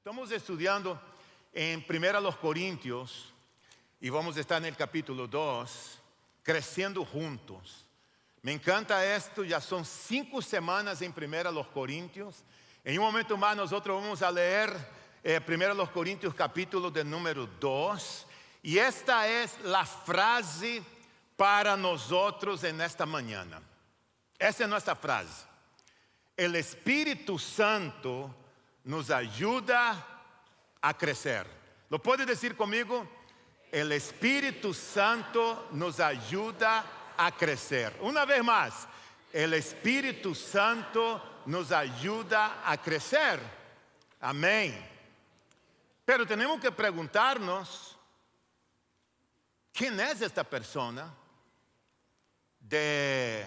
Estamos estudiando en 1 Corintios y vamos a estar en el capítulo 2, creciendo juntos. Me encanta esto, ya son 5 semanas en 1 Corintios. En un momento más nosotros vamos a leer 1 Corintios capítulo de número 2. Y esta es la frase para nosotros en esta mañana. Esta es nuestra frase. El Espíritu Santo nos ayuda a crecer. ¿Lo puede decir conmigo? El Espíritu Santo nos ayuda a crecer. Una vez más, el Espíritu Santo nos ayuda a crecer. Amén. Pero tenemos que preguntarnos, ¿quién es esta persona? ¿De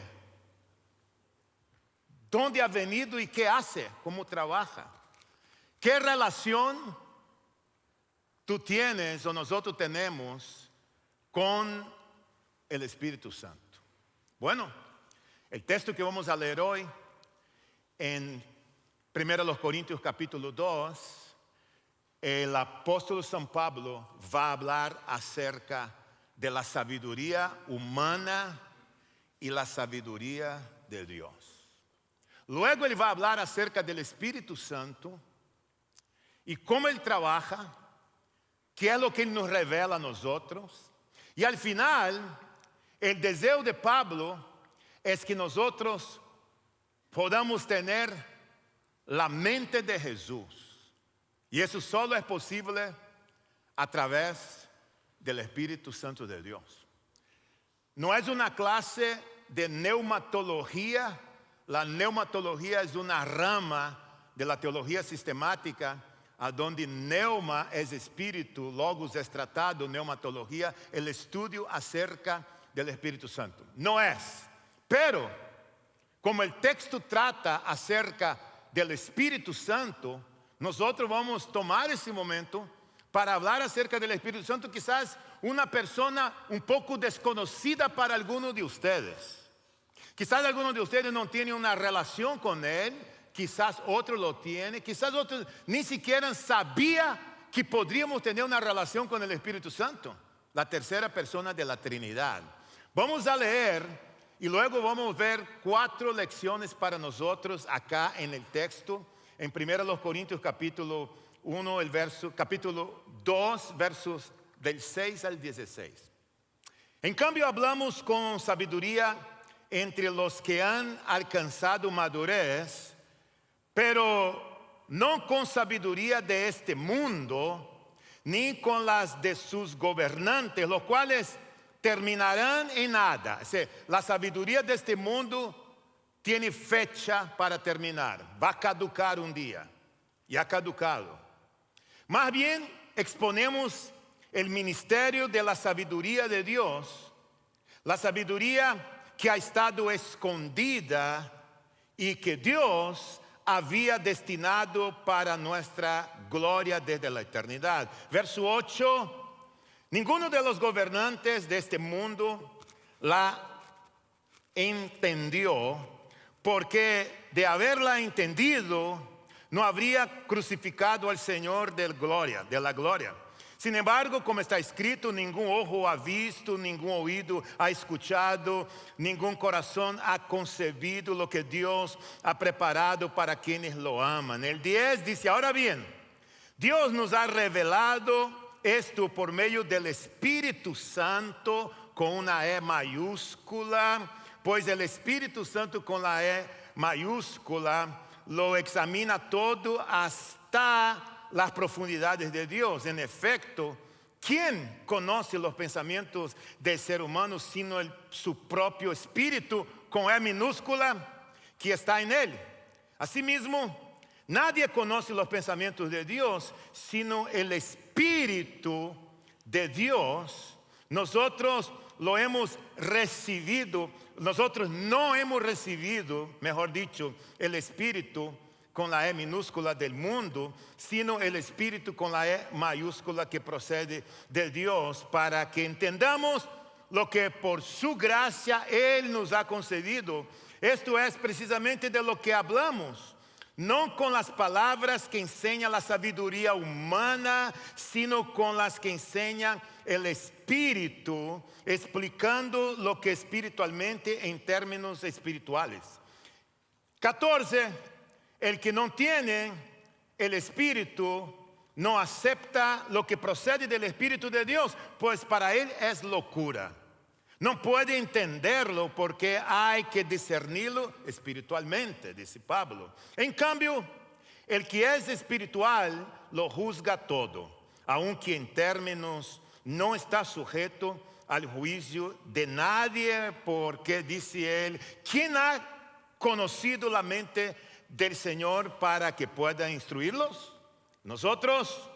dónde ha venido y qué hace? ¿Cómo trabaja? ¿Qué relación tú tienes o nosotros tenemos con el Espíritu Santo? Bueno, el texto que vamos a leer hoy en 1 Corintios capítulo 2, el apóstol San Pablo va a hablar acerca de la sabiduría humana y la sabiduría de Dios. Luego él va a hablar acerca del Espíritu Santo y cómo Él trabaja, qué es lo que Él nos revela a nosotros. Y al final, el deseo de Pablo es que nosotros podamos tener la mente de Jesús. Y eso solo es posible a través del Espíritu Santo de Dios. No es una clase de neumatología. La neumatología es una rama de la teología sistemática, a donde neuma es espíritu, logos es tratado, neumatología, el estudio acerca del Espíritu Santo. No es, pero como el texto trata acerca del Espíritu Santo, nosotros vamos a tomar ese momento para hablar acerca del Espíritu Santo, quizás una persona un poco desconocida para algunos de ustedes. Quizás algunos de ustedes no tienen una relación con Él, quizás otro lo tiene, quizás otro ni siquiera sabía que podríamos tener una relación con el Espíritu Santo, la tercera persona de la Trinidad. Vamos a leer y luego vamos a ver 4 lecciones para nosotros acá en el texto, en 1 Corintios capítulo 1, capítulo 2, versos del 6 al 16. En cambio hablamos con sabiduría entre los que han alcanzado madurez, pero no con sabiduría de este mundo, ni con las de sus gobernantes, los cuales terminarán en nada. O sea, la sabiduría de este mundo tiene fecha para terminar, va a caducar un día, y ha caducado. Más bien exponemos el ministerio de la sabiduría de Dios, la sabiduría que ha estado escondida y que Dios había destinado para nuestra gloria desde la eternidad. Verso 8, ninguno de los gobernantes de este mundo la entendió, porque de haberla entendido no habría crucificado al Señor de la gloria. Sin embargo, como está escrito, ningún ojo ha visto, ningún oído ha escuchado, ningún corazón ha concebido lo que Dios ha preparado para quienes lo aman. El 10 dice, ahora bien, Dios nos ha revelado esto por medio del Espíritu Santo con una E mayúscula, pues el Espíritu Santo con la E mayúscula lo examina todo hasta las profundidades de Dios. En efecto, ¿quién conoce los pensamientos del ser humano sino su propio espíritu con E minúscula que está en él? Asimismo, nadie conoce los pensamientos de Dios sino el Espíritu de Dios. Nosotros lo hemos recibido, nosotros no hemos recibido, mejor dicho, el Espíritu con la E minúscula del mundo, sino el Espíritu con la E mayúscula que procede de Dios, para que entendamos lo que por su gracia Él nos ha concedido. Esto es precisamente de lo que hablamos. no con las palabras que enseña la sabiduría humana, sino con las que enseña el Espíritu, explicando lo que espiritualmente en términos espirituales. 14. El que no tiene el Espíritu no acepta lo que procede del Espíritu de Dios, pues para él es locura. No puede entenderlo porque hay que discernirlo espiritualmente, dice Pablo. En cambio, el que es espiritual lo juzga todo, aunque en términos no está sujeto al juicio de nadie, porque dice él, ¿quién ha conocido la mente del Señor para que pueda instruirlos? Nosotros,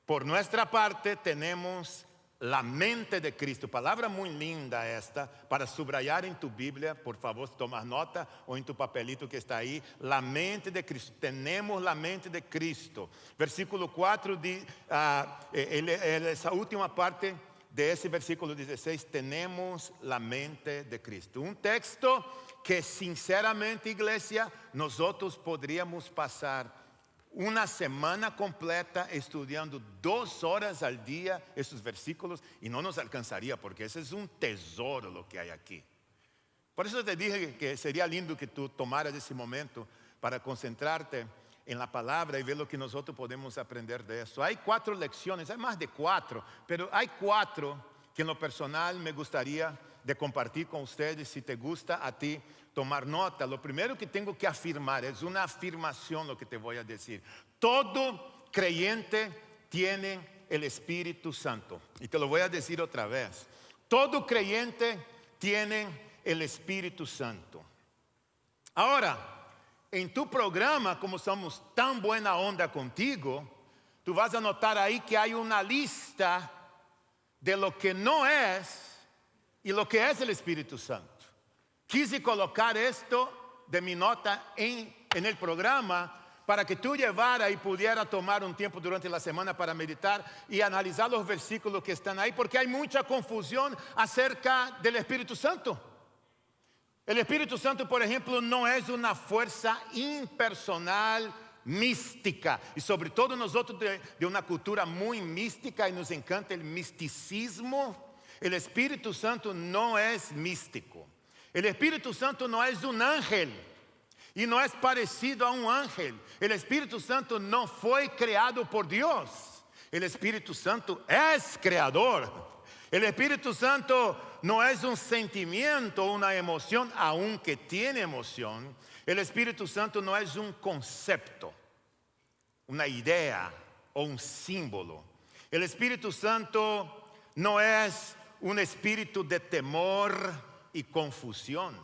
por nuestra parte, tenemos la mente de Cristo. Palabra muy linda esta, para subrayar en tu Biblia, por favor, tomar nota, o en tu papelito que está ahí. La mente de Cristo, tenemos la mente de Cristo. Versículo 4, esa última parte de ese versículo 16, tenemos la mente de Cristo. Un texto que sinceramente, iglesia, nosotros podríamos pasar una semana completa estudiando 2 horas al día esos versículos y no nos alcanzaría, porque ese es un tesoro lo que hay aquí. Por eso te dije que sería lindo que tú tomaras ese momento para concentrarte en la palabra y ver lo que nosotros podemos aprender de eso. Hay 4 lecciones, hay más de 4, pero hay 4 que en lo personal me gustaría de compartir con ustedes. Si te gusta a ti tomar nota, lo primero que tengo que afirmar, es una afirmación lo que te voy a decir. Todo creyente tiene el Espíritu Santo. Y te lo voy a decir otra vez. Todo creyente tiene el Espíritu Santo. Ahora, en tu programa, como somos tan buena onda contigo, tú vas a notar ahí que hay una lista de lo que no es y lo que es el Espíritu Santo. Quise colocar esto de mi nota en el programa para que tú llevara y pudiera tomar un tiempo durante la semana para meditar y analizar los versículos que están ahí, porque hay mucha confusión acerca del Espíritu Santo. El Espíritu Santo, por ejemplo, no es una fuerza impersonal mística, y sobre todo nosotros de una cultura muy mística y nos encanta el misticismo. El Espíritu Santo no es místico. El Espíritu Santo no es un ángel y no es parecido a un ángel. El Espíritu Santo no fue creado por Dios. El Espíritu Santo es creador. El Espíritu Santo no es un sentimiento, una emoción, aunque tiene emoción. El Espíritu Santo no es un concepto, una idea o un símbolo. El Espíritu Santo no es un espíritu de temor y confusión.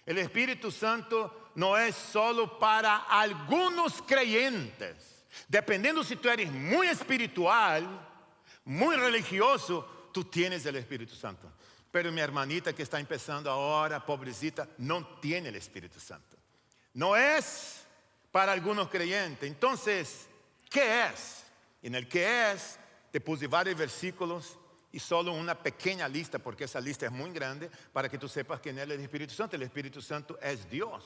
El Espíritu Santo no es solo para algunos creyentes. Dependiendo si tú eres muy espiritual, muy religioso, tú tienes el Espíritu Santo. Pero mi hermanita que está empezando ahora, pobrecita, no tiene el Espíritu Santo. No es para algunos creyentes. Entonces, ¿qué es? En el que es, te puse varios versículos y solo una pequeña lista, porque esa lista es muy grande, para que tú sepas quién es el Espíritu Santo. El Espíritu Santo es Dios.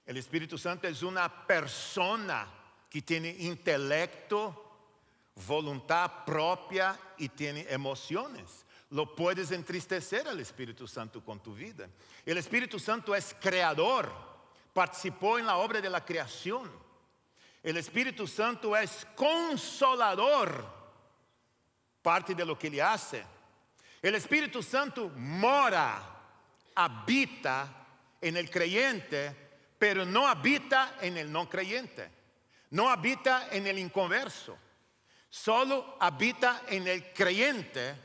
El Espíritu Santo es una persona que tiene intelecto, voluntad propia y tiene emociones. Lo puedes entristecer al Espíritu Santo con tu vida. El Espíritu Santo es creador, participó en la obra de la creación. El Espíritu Santo es consolador, parte de lo que Él hace. El Espíritu Santo mora, habita en el creyente, pero no habita en el no creyente. No habita en el inconverso. Solo habita en el creyente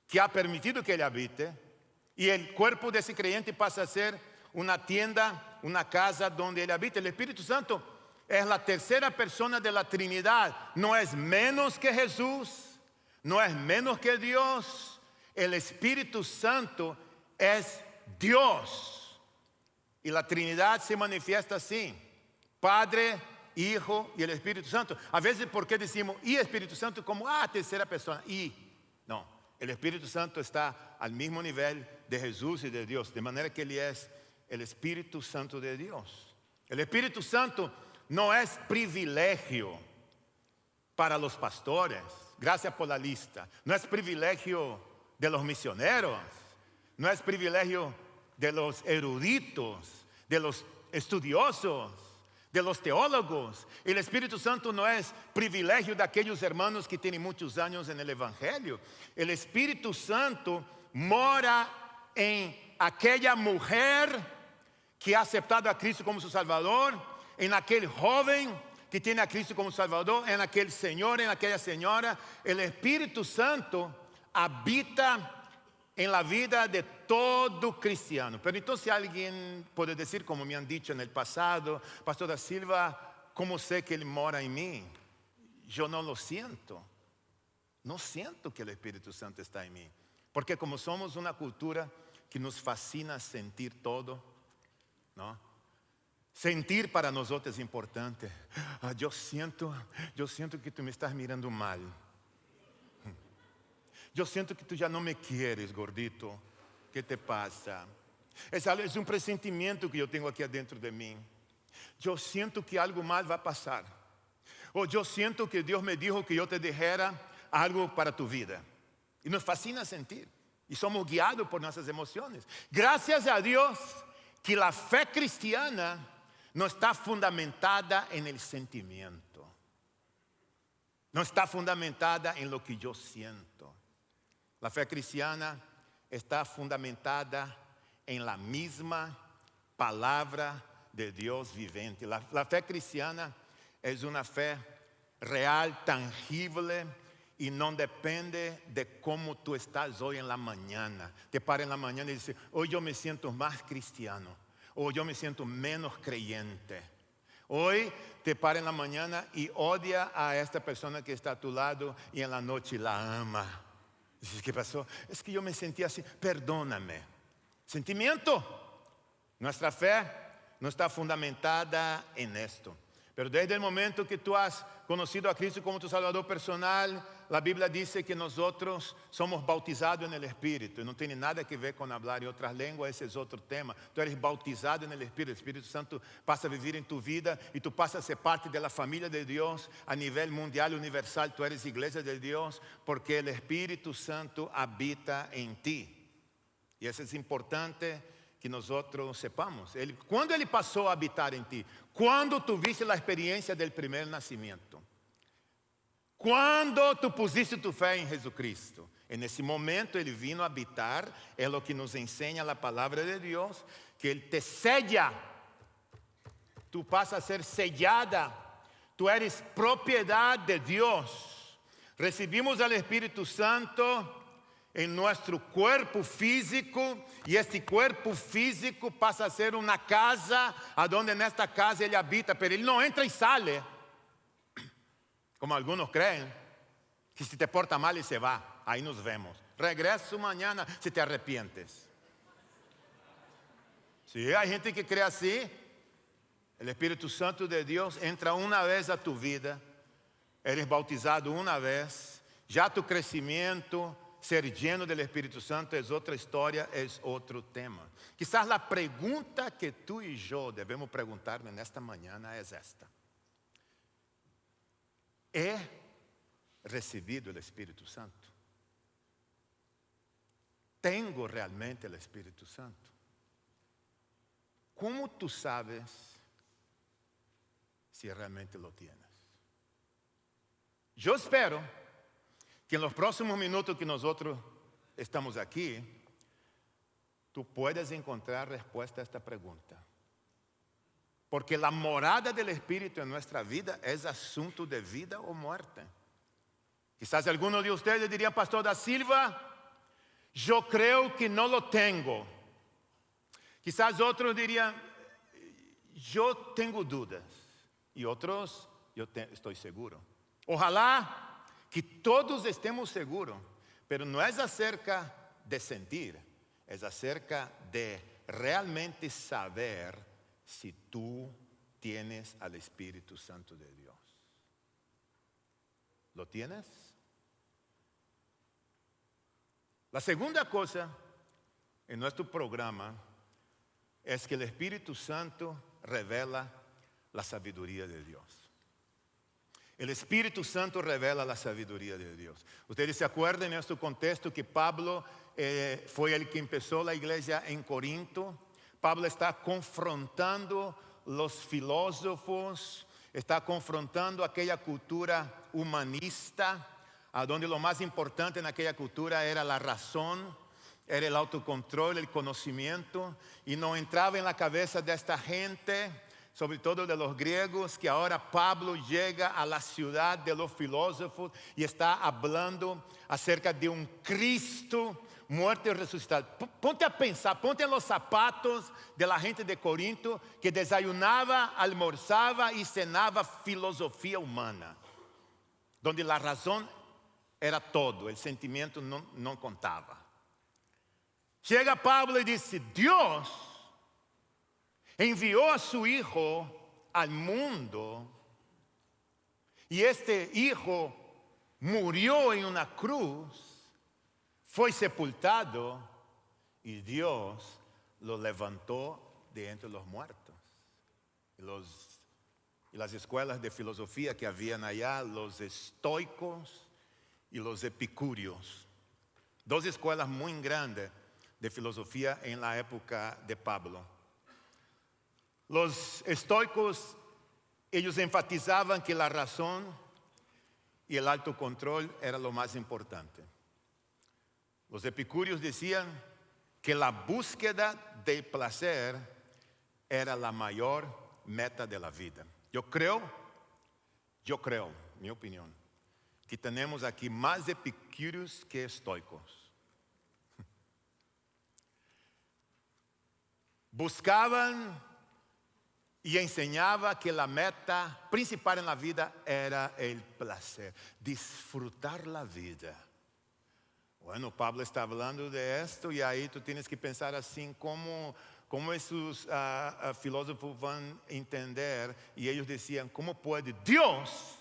que ha permitido que Él habite. Y el cuerpo de ese creyente pasa a ser una tienda, una casa donde Él habita. El Espíritu Santo es la tercera persona de la Trinidad. No es menos que Jesús. No es menos que Dios. El Espíritu Santo es Dios. Y la Trinidad se manifiesta así: Padre, Hijo y el Espíritu Santo. A veces, ¿por qué decimos y Espíritu Santo? Como, tercera persona. Y, no, el Espíritu Santo está al mismo nivel de Jesús y de Dios. De manera que Él es el Espíritu Santo de Dios. El Espíritu Santo no es privilegio para los pastores. Gracias por la lista. No es privilegio de los misioneros. No es privilegio de los eruditos, de los estudiosos, de los teólogos. El Espíritu Santo no es privilegio de aquellos hermanos que tienen muchos años en el Evangelio. El Espíritu Santo mora en aquella mujer que ha aceptado a Cristo como su Salvador, en aquel joven que tiene a Cristo como Salvador, en aquel señor, en aquella señora. El Espíritu Santo habita en la vida de todo cristiano. Pero entonces alguien puede decir, como me han dicho en el pasado, Pastor da Silva, ¿cómo sé que Él mora en mí? Yo no lo siento. No siento que el Espíritu Santo está en mí. Porque como somos una cultura que nos fascina sentir todo, ¿no? Sentir para nosotros es importante. Yo siento que tú me estás mirando mal. Yo siento que tú ya no me quieres, gordito. ¿Qué te pasa? Es un presentimiento que yo tengo aquí adentro de mí. Yo siento que algo mal va a pasar. O yo siento que Dios me dijo que yo te dijera algo para tu vida. Y nos fascina sentir. Y somos guiados por nuestras emociones. Gracias a Dios que la fe cristiana no está fundamentada en el sentimiento. No está fundamentada en lo que yo siento. La fe cristiana está fundamentada en la misma palabra de Dios vivente. La fe cristiana es una fe real, tangible, y no depende de cómo tú estás hoy en la mañana. Te paras en la mañana y dices, hoy yo me siento más cristiano, o yo me siento menos creyente. Hoy te paras en la mañana y odia a esta persona que está a tu lado y en la noche la ama. Dices, ¿qué pasó? Es que yo me sentí así, perdóname. Sentimiento. Nuestra fe no está fundamentada en esto. Pero desde el momento que tú has conocido a Cristo como tu Salvador personal, la Biblia dice que nosotros somos bautizados en el Espíritu. No tiene nada que ver con hablar en otras lenguas, ese es otro tema. Tú eres bautizado en el Espíritu Santo pasa a vivir en tu vida y tú pasas a ser parte de la familia de Dios a nivel mundial, universal. Tú eres iglesia de Dios porque el Espíritu Santo habita en ti. Y eso es importante que nosotros sepamos. ¿Cuándo Él pasó a habitar en ti? Cuando tuviste la experiencia del primer nacimiento. Cuando tú pusiste tu fe en Jesucristo. En ese momento Él vino a habitar. Es lo que nos enseña la palabra de Dios. Que Él te sella. Tú pasas a ser sellada. Tú eres propiedad de Dios. Recibimos al Espíritu Santo en nuestro cuerpo físico, y este cuerpo físico pasa a ser una casa, a donde en esta casa Él habita, pero Él no entra y sale, como algunos creen, que si te porta mal y se va, ahí nos vemos, regresa mañana si te arrepientes. Sí, hay gente que cree así. El Espíritu Santo de Dios entra una vez a tu vida, eres bautizado una vez, ya tu crecimiento, ser lleno del Espíritu Santo es otra historia, es otro tema. Quizás la pregunta que tú y yo debemos preguntarnos en esta mañana es esta: ¿he recibido el Espíritu Santo? ¿Tengo realmente el Espíritu Santo? ¿Cómo tú sabes si realmente lo tienes? Yo espero que en los próximos minutos que nosotros estamos aquí, tú puedas encontrar respuesta a esta pregunta. Porque la morada del Espíritu en nuestra vida es asunto de vida o muerte. Quizás algunos de ustedes dirían, Pastor da Silva, yo creo que no lo tengo. Quizás otros dirían, yo tengo dudas. Y otros, estoy seguro. Ojalá que todos estemos seguros, pero no es acerca de sentir, es acerca de realmente saber si tú tienes al Espíritu Santo de Dios. ¿Lo tienes? La segunda cosa en nuestro programa es que el Espíritu Santo revela la sabiduría de Dios. El Espíritu Santo revela la sabiduría de Dios. Ustedes se acuerdan en este contexto que Pablo fue el que empezó la iglesia en Corinto. Pablo está confrontando los filósofos, está confrontando aquella cultura humanista, a donde lo más importante en aquella cultura era la razón, era el autocontrol, el conocimiento, y no entraba en la cabeza de esta gente, sobre todo de los griegos, que ahora Pablo llega a la ciudad de los filósofos y está hablando acerca de un Cristo muerto y resucitado. Ponte a pensar, ponte en los zapatos de la gente de Corinto que desayunaba, almorzaba y cenaba filosofía humana, donde la razón era todo, el sentimiento no contaba. Llega Pablo y dice, Dios envió a su Hijo al mundo y este Hijo murió en una cruz, fue sepultado y Dios lo levantó de entre los muertos. Y las escuelas de filosofía que habían allá, los estoicos y los epicúreos, dos escuelas muy grandes de filosofía en la época de Pablo. Los estoicos, ellos enfatizaban que la razón y el autocontrol era lo más importante. Los epicúreos decían que la búsqueda del placer era la mayor meta de la vida. Yo creo, mi opinión, que tenemos aquí más epicúreos que estoicos. Buscaban y enseñaba que la meta principal en la vida era el placer, disfrutar la vida. Bueno, Pablo está hablando de esto y ahí tú tienes que pensar así, ¿cómo esos filósofos van a entender? Y ellos decían, ¿cómo puede Dios,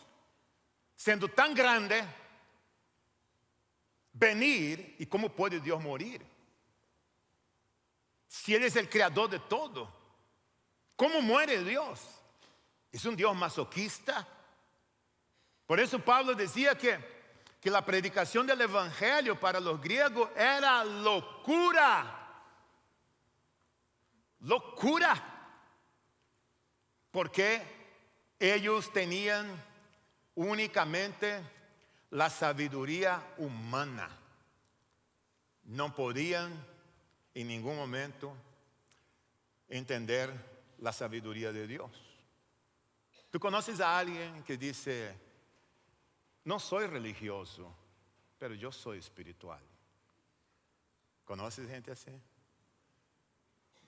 siendo tan grande, venir y cómo puede Dios morir? Si Él es el creador de todo, ¿cómo muere Dios? ¿Es un Dios masoquista? Por eso Pablo decía que la predicación del evangelio para los griegos era locura. Locura. Porque ellos tenían únicamente la sabiduría humana. No podían en ningún momento entender la sabiduría de Dios. ¿Tú conoces a alguien que dice, no soy religioso, pero yo soy espiritual? ¿Conoces gente así?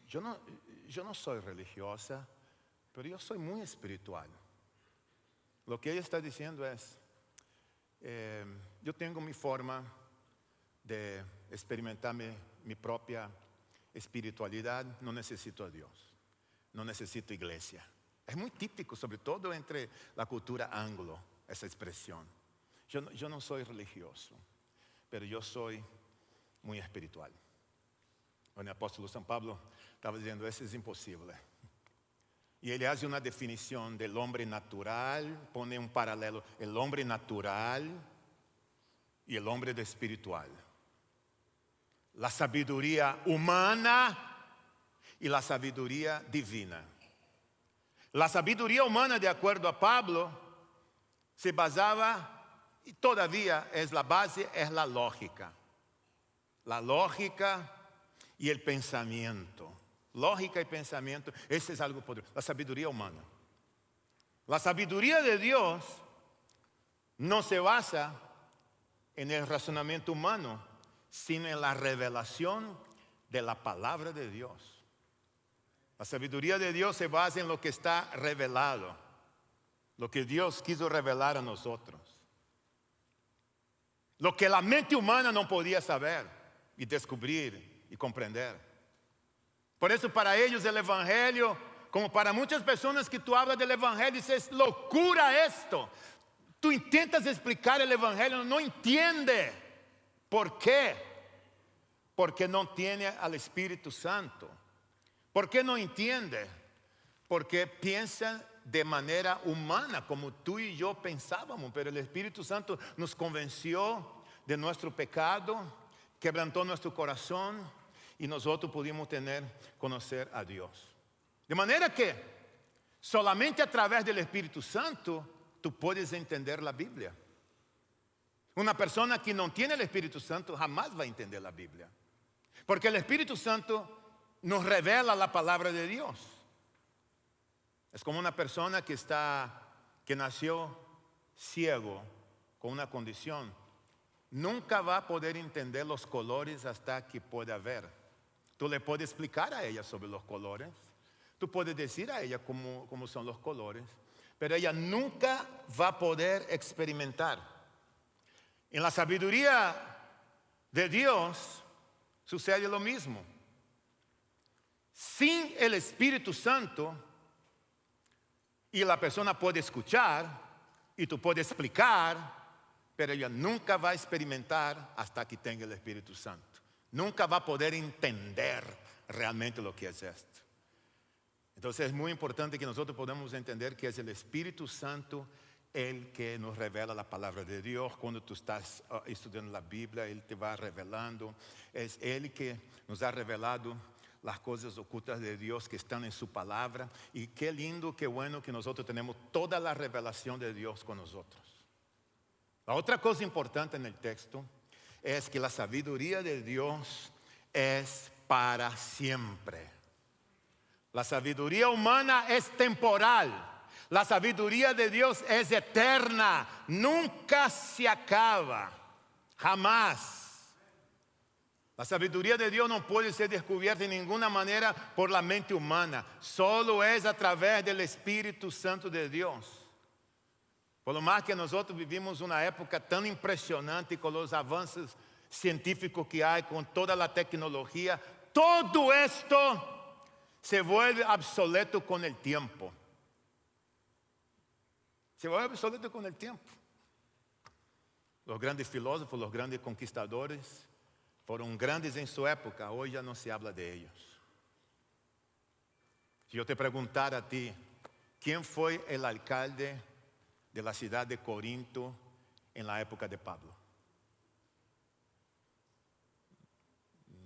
Yo no soy religiosa, pero yo soy muy espiritual. Lo que ella está diciendo es, yo tengo mi forma de experimentar mi propia espiritualidad, no necesito a Dios, no necesito iglesia. Es muy típico, sobre todo entre la cultura anglo, esa expresión. Yo no soy religioso, pero yo soy muy espiritual. Bueno, el apóstolo San Pablo estaba diciendo, eso es imposible. Y él hace una definición del hombre natural, pone un paralelo, el hombre natural y el hombre espiritual. La sabiduría humana y la sabiduría divina. La sabiduría humana, de acuerdo a Pablo, se basaba, y todavía es la base, es la lógica. La lógica y el pensamiento. Lógica y pensamiento, ese es algo poderoso. La sabiduría humana. La sabiduría de Dios no se basa en el razonamiento humano, sino en la revelación de la palabra de Dios. La sabiduría de Dios se basa en lo que está revelado, lo que Dios quiso revelar a nosotros. Lo que la mente humana no podía saber y descubrir y comprender. Por eso para ellos el evangelio, como para muchas personas que tú hablas del evangelio, dices, es locura esto. Tú intentas explicar el evangelio, no entiende. ¿Por qué? Porque no tiene al Espíritu Santo. ¿Por qué no entiende? Porque piensa de manera humana, como tú y yo pensábamos, pero el Espíritu Santo nos convenció de nuestro pecado, quebrantó nuestro corazón y nosotros pudimos conocer a Dios. De manera que solamente a través del Espíritu Santo tú puedes entender la Biblia. Una persona que no tiene el Espíritu Santo jamás va a entender la Biblia. Porque el Espíritu Santo nos revela la palabra de Dios. Es como una persona que nació ciego con una condición. Nunca va a poder entender los colores hasta que pueda ver. Tú le puedes explicar a ella sobre los colores. Tú puedes decir a ella cómo son los colores. Pero ella nunca va a poder experimentar. En la sabiduría de Dios sucede lo mismo. Sin el Espíritu Santo, y la persona puede escuchar, y tú puedes explicar, pero ella nunca va a experimentar hasta que tenga el Espíritu Santo. Nunca va a poder entender realmente lo que es esto. Entonces es muy importante que nosotros podamos entender que es el Espíritu Santo el que nos revela la palabra de Dios. Cuando tú estás estudiando la Biblia, Él te va revelando. Es Él que nos ha revelado las cosas ocultas de Dios que están en su palabra. Y qué lindo, qué bueno que nosotros tenemos toda la revelación de Dios con nosotros. La otra cosa importante en el texto es que la sabiduría de Dios es para siempre. La sabiduría humana es temporal. La sabiduría de Dios es eterna. Nunca se acaba. Jamás. La sabiduría de Dios no puede ser descubierta de ninguna manera por la mente humana. Solo es a través del Espíritu Santo de Dios. Por lo más que nosotros vivimos una época tan impresionante con los avances científicos que hay, con toda la tecnología, todo esto se vuelve obsoleto con el tiempo. Se vuelve obsoleto con el tiempo. Los grandes filósofos, los grandes conquistadores fueron grandes en su época. Hoy ya no se habla de ellos. Si yo te preguntara a ti, ¿quién fue el alcalde de la ciudad de Corinto en la época de Pablo?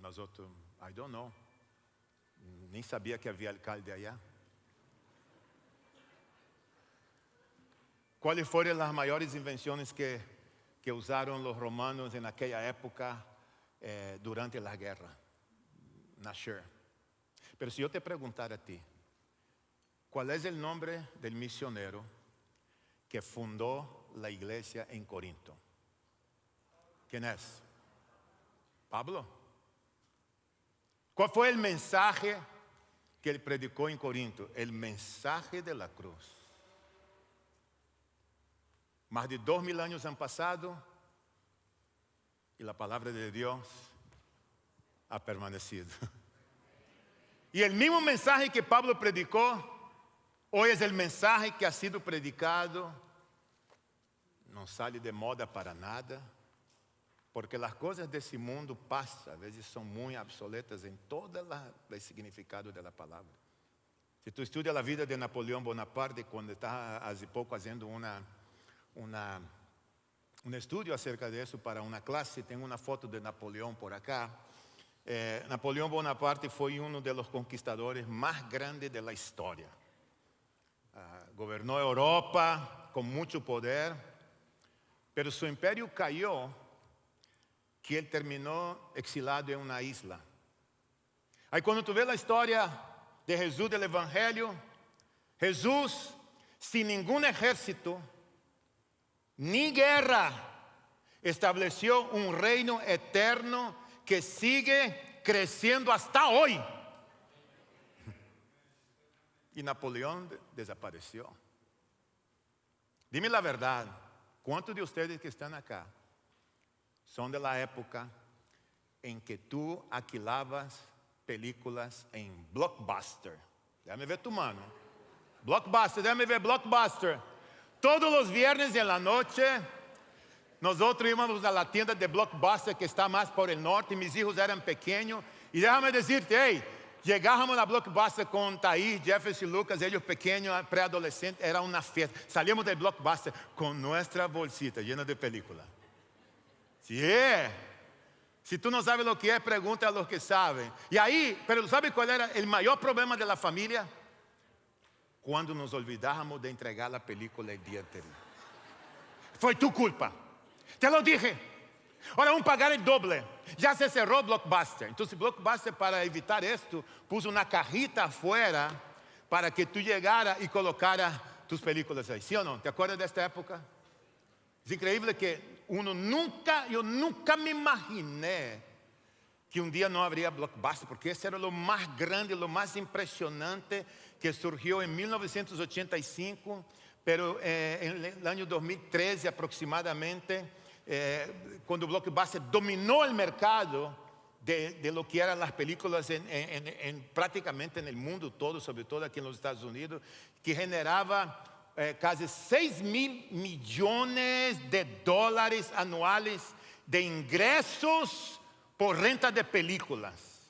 Nosotros, I don't know. Ni sabía que había alcalde allá. ¿Cuáles fueron las mayores invenciones que usaron los romanos en aquella época durante la guerra? Not sure. Pero si yo te preguntara a ti, ¿cuál es el nombre del misionero que fundó la iglesia en Corinto? ¿Quién es? Pablo. ¿Cuál fue el mensaje que él predicó en Corinto? El mensaje de la cruz. Más de 2000 años han pasado y la palabra de Dios ha permanecido. Y el mismo mensaje que Pablo predicó, hoy es el mensaje que ha sido predicado. No sale de moda para nada, porque las cosas de ese mundo pasan, a veces son muy obsoletas en todo el significado de la palabra. Si tú estudias la vida de Napoleón Bonaparte, cuando estaba hace poco haciendo un estudio acerca de eso para una clase, tengo una foto de Napoleón por acá. Napoleón Bonaparte fue uno de los conquistadores más grandes de la historia. Gobernó Europa con mucho poder, pero su imperio cayó, que él terminó exilado en una isla. Ahí cuando tú ves la historia de Jesús del Evangelio, Jesús sin ningún ejército ni guerra estableció un reino eterno que sigue creciendo hasta hoy. Y Napoleón desapareció. Dime la verdad, ¿cuántos de ustedes que están acá son de la época en que tú alquilabas películas en Blockbuster? Déjame ver tu mano. Blockbuster, déjame ver Blockbuster. Todos los viernes en la noche, nosotros íbamos a la tienda de Blockbuster que está más por el norte. Mis hijos eran pequeños. Y déjame decirte, hey, Llegábamos a Blockbuster con Thaís, Jefferson y Lucas, ellos pequeños, preadolescentes, era una fiesta. Salíamos del Blockbuster con nuestra bolsita llena de películas. Sí. Si tú no sabes lo que es, pregunta a los que saben. Y ahí, pero ¿sabe cuál era el mayor problema de la familia? Cuando nos olvidábamos de entregar la película el día anterior. Fue tu culpa. Te lo dije. Ahora vamos a pagar el doble. Ya se cerró Blockbuster. Entonces Blockbuster, para evitar esto, puso una cajita afuera para que tú llegaras y colocaras tus películas ahí. ¿Sí o no? ¿Te acuerdas de esta época? Es increíble que yo nunca me imaginé que un día no habría Blockbuster, porque ese era lo más grande, lo más impresionante que surgió en 1985, pero en el año 2013 aproximadamente, cuando Blockbuster dominó el mercado de lo que eran las películas prácticamente en el mundo todo, sobre todo aquí en los Estados Unidos, que generaba casi 6.000 millones de dólares anuales de ingresos por renta de películas.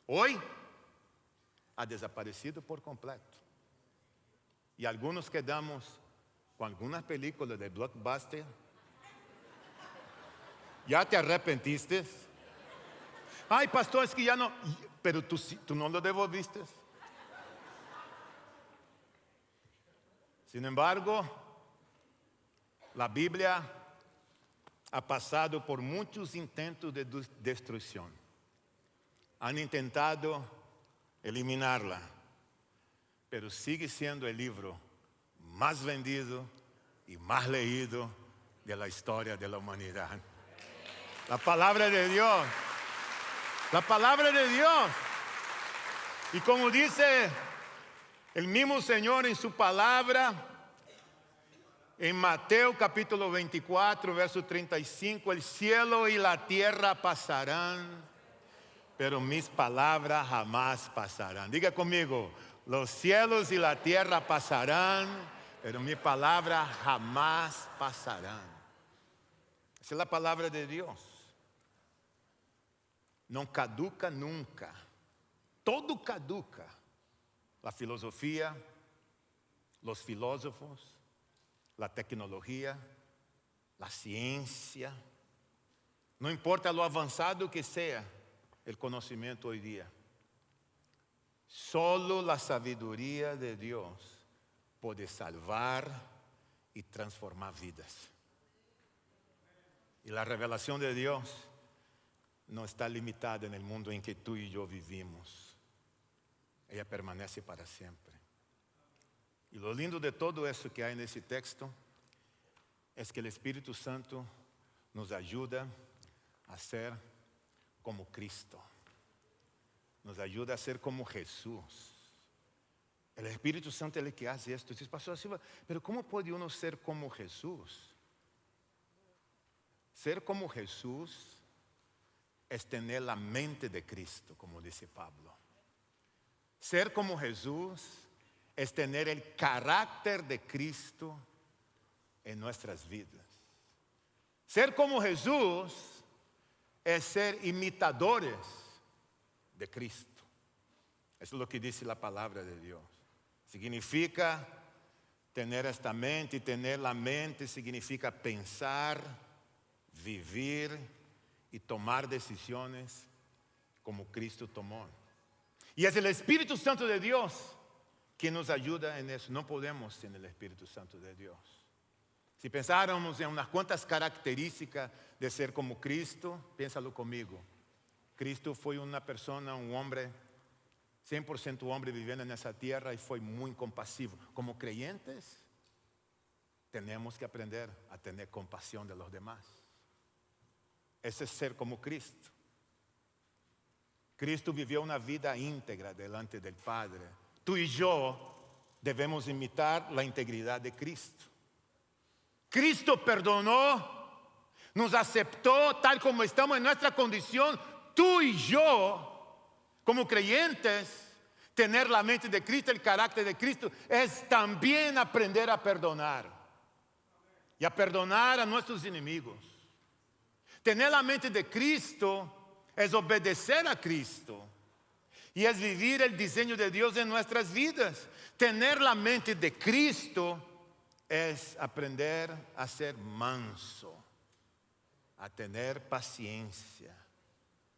Hoy ha desaparecido por completo. Y algunos quedamos con algunas películas de Blockbuster. ¿Ya te arrepentiste? Ay, pastor, es que ya no. Pero tú no lo devolviste. Sin embargo, la Biblia ha pasado por muchos intentos de destrucción. Han intentado eliminarla, pero sigue siendo el libro más vendido y más leído de la historia de la humanidad. La palabra de Dios. La palabra de Dios. Y como dice el mismo Señor en su palabra, en Mateo capítulo 24, verso 35, el cielo y la tierra pasarán, pero mis palabras jamás pasarán. Diga conmigo, los cielos y la tierra pasarán, pero mis palabras jamás pasarán. Esa es la palabra de Dios. No caduca nunca. Todo caduca. La filosofía, los filósofos, la tecnología, la ciencia. No importa lo avanzado que sea el conocimiento hoy día. Solo la sabiduría de Dios puede salvar y transformar vidas. Y la revelación de Dios no está limitada en el mundo en que tú y yo vivimos. Ella permanece para siempre. Y lo lindo de todo eso que hay en ese texto es que el Espíritu Santo nos ayuda a ser como Cristo. Nos ayuda a ser como Jesús. El Espíritu Santo es el que hace esto. Dices, pastor Silva, pero ¿cómo puede uno ser como Jesús? Ser como Jesús es tener la mente de Cristo, como dice Pablo. Ser como Jesús es tener el carácter de Cristo en nuestras vidas. Ser como Jesús es ser imitadores de Cristo. Eso es lo que dice la palabra de Dios. Significa tener esta mente, y tener la mente significa pensar, vivir y tomar decisiones como Cristo tomó. Y es el Espíritu Santo de Dios que nos ayuda en eso. No podemos sin el Espíritu Santo de Dios. Si pensáramos en unas cuantas características de ser como Cristo, piénsalo conmigo. Cristo fue una persona, un hombre, 100% hombre viviendo en esa tierra y fue muy compasivo. Como creyentes, tenemos que aprender a tener compasión de los demás. Ese es ser como Cristo. Cristo vivió una vida íntegra delante del Padre. Tú y yo debemos imitar la integridad de Cristo. Cristo perdonó, nos aceptó tal como estamos en nuestra condición. Tú y yo, como creyentes, tener la mente de Cristo, el carácter de Cristo, es también aprender a perdonar. Y a perdonar a nuestros enemigos. Tener la mente de Cristo es obedecer a Cristo. Y es vivir el diseño de Dios en nuestras vidas. Tener la mente de Cristo es aprender a ser manso, a tener paciencia.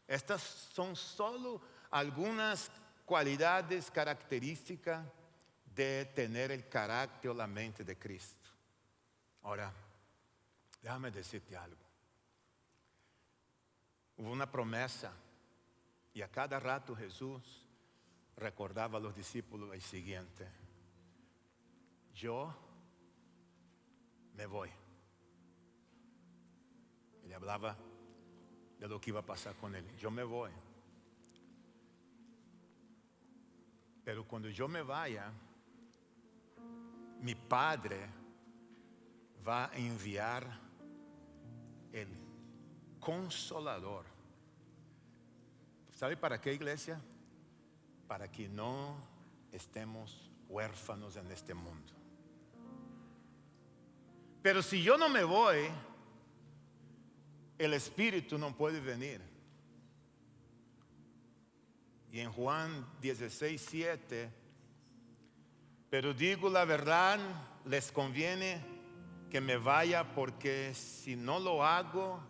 Estas son solo algunas cualidades características de tener el carácter o la mente de Cristo. Ahora, déjame decirte algo. Hubo una promesa y a cada rato Jesús recordaba a los discípulos el siguiente: yo me voy. Él hablaba de lo que iba a pasar con él. Yo me voy. Pero cuando yo me vaya, mi Padre va a enviar el Consolador. ¿Sabe para qué, iglesia? Para que no estemos huérfanos en este mundo. Pero si yo no me voy, el Espíritu no puede venir. Y en Juan 16:7, pero digo la verdad, les conviene que me vaya, porque si no lo hago,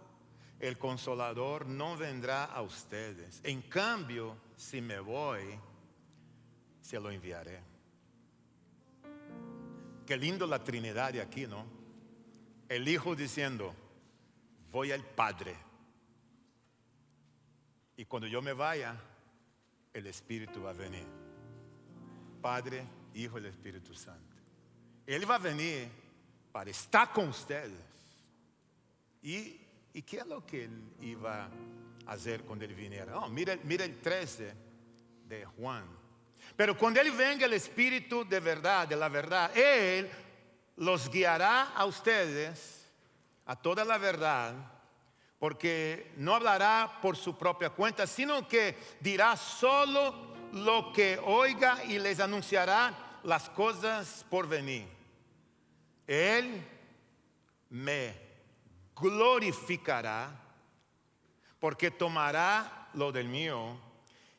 el Consolador no vendrá a ustedes. En cambio, si me voy, se lo enviaré. Qué lindo la Trinidad de aquí, ¿no? El Hijo diciendo: voy al Padre. Y cuando yo me vaya, el Espíritu va a venir. Padre, Hijo y el Espíritu Santo. Él va a venir para estar con ustedes. ¿Y qué es lo que Él iba a hacer cuando Él viniera? Oh, mira el 13 de Juan. Pero cuando Él venga, el Espíritu de verdad, de la verdad, Él los guiará a ustedes a toda la verdad, porque no hablará por su propia cuenta, sino que dirá solo lo que oiga y les anunciará las cosas por venir. Él me glorificará, porque tomará lo del mío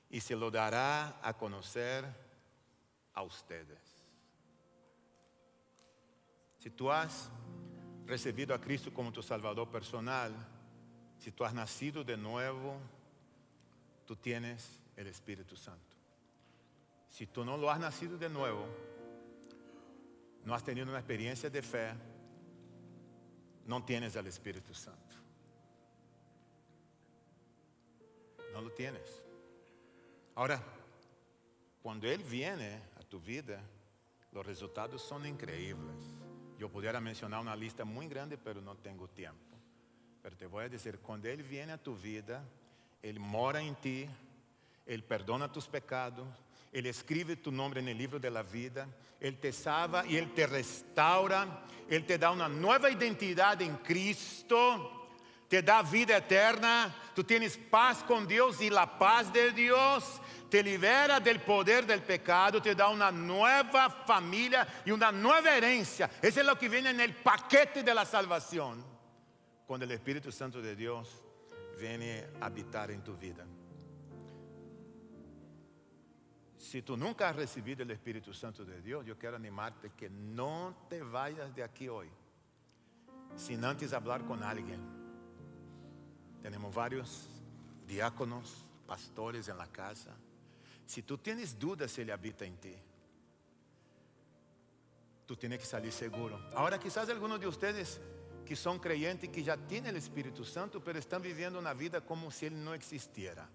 y se lo dará a conocer a ustedes. Si tú has recibido a Cristo como tu Salvador personal, si tú has nacido de nuevo, tú tienes el Espíritu Santo. Si tú no lo has nacido de nuevo, no has tenido una experiencia de fe, no tienes el Espíritu Santo. No lo tienes. Ahora, cuando Él viene a tu vida, los resultados son increíbles. Yo pudiera mencionar una lista muy grande, pero no tengo tiempo. Pero te voy a decir, cuando Él viene a tu vida, Él mora en ti, Él perdona tus pecados, Él escribe tu nombre en el libro de la vida, Él te salva y Él te restaura, Él te da una nueva identidad en Cristo, te da vida eterna, tú tienes paz con Dios y la paz de Dios te libera del poder del pecado, te da una nueva familia y una nueva herencia. Eso es lo que viene en el paquete de la salvación, cuando el Espíritu Santo de Dios viene a habitar en tu vida. Si tú nunca has recibido el Espíritu Santo de Dios, yo quiero animarte que no te vayas de aquí hoy sin antes hablar con alguien. Tenemos varios diáconos, pastores en la casa. Si tú tienes dudas si Él habita en ti, tú tienes que salir seguro. Ahora quizás algunos de ustedes que son creyentes, que ya tienen el Espíritu Santo, pero están viviendo una vida como si Él no existiera.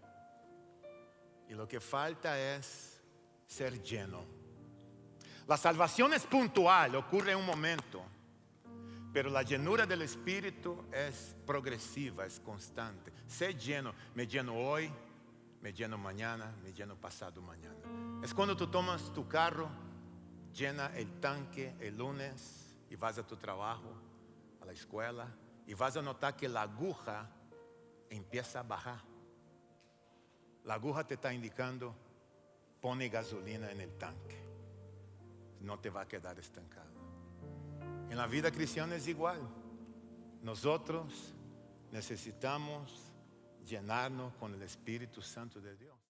Y lo que falta es ser lleno. La salvación es puntual, ocurre en un momento, pero la llenura del Espíritu es progresiva, es constante. Sé lleno, me lleno hoy, me lleno mañana, me lleno pasado mañana. Es cuando tú tomas tu carro, llena el tanque el lunes y vas a tu trabajo, a la escuela, y vas a notar que la aguja empieza a bajar. La aguja te está indicando: pone gasolina en el tanque, no te va a quedar estancado. En la vida cristiana es igual. Nosotros necesitamos llenarnos con el Espíritu Santo de Dios.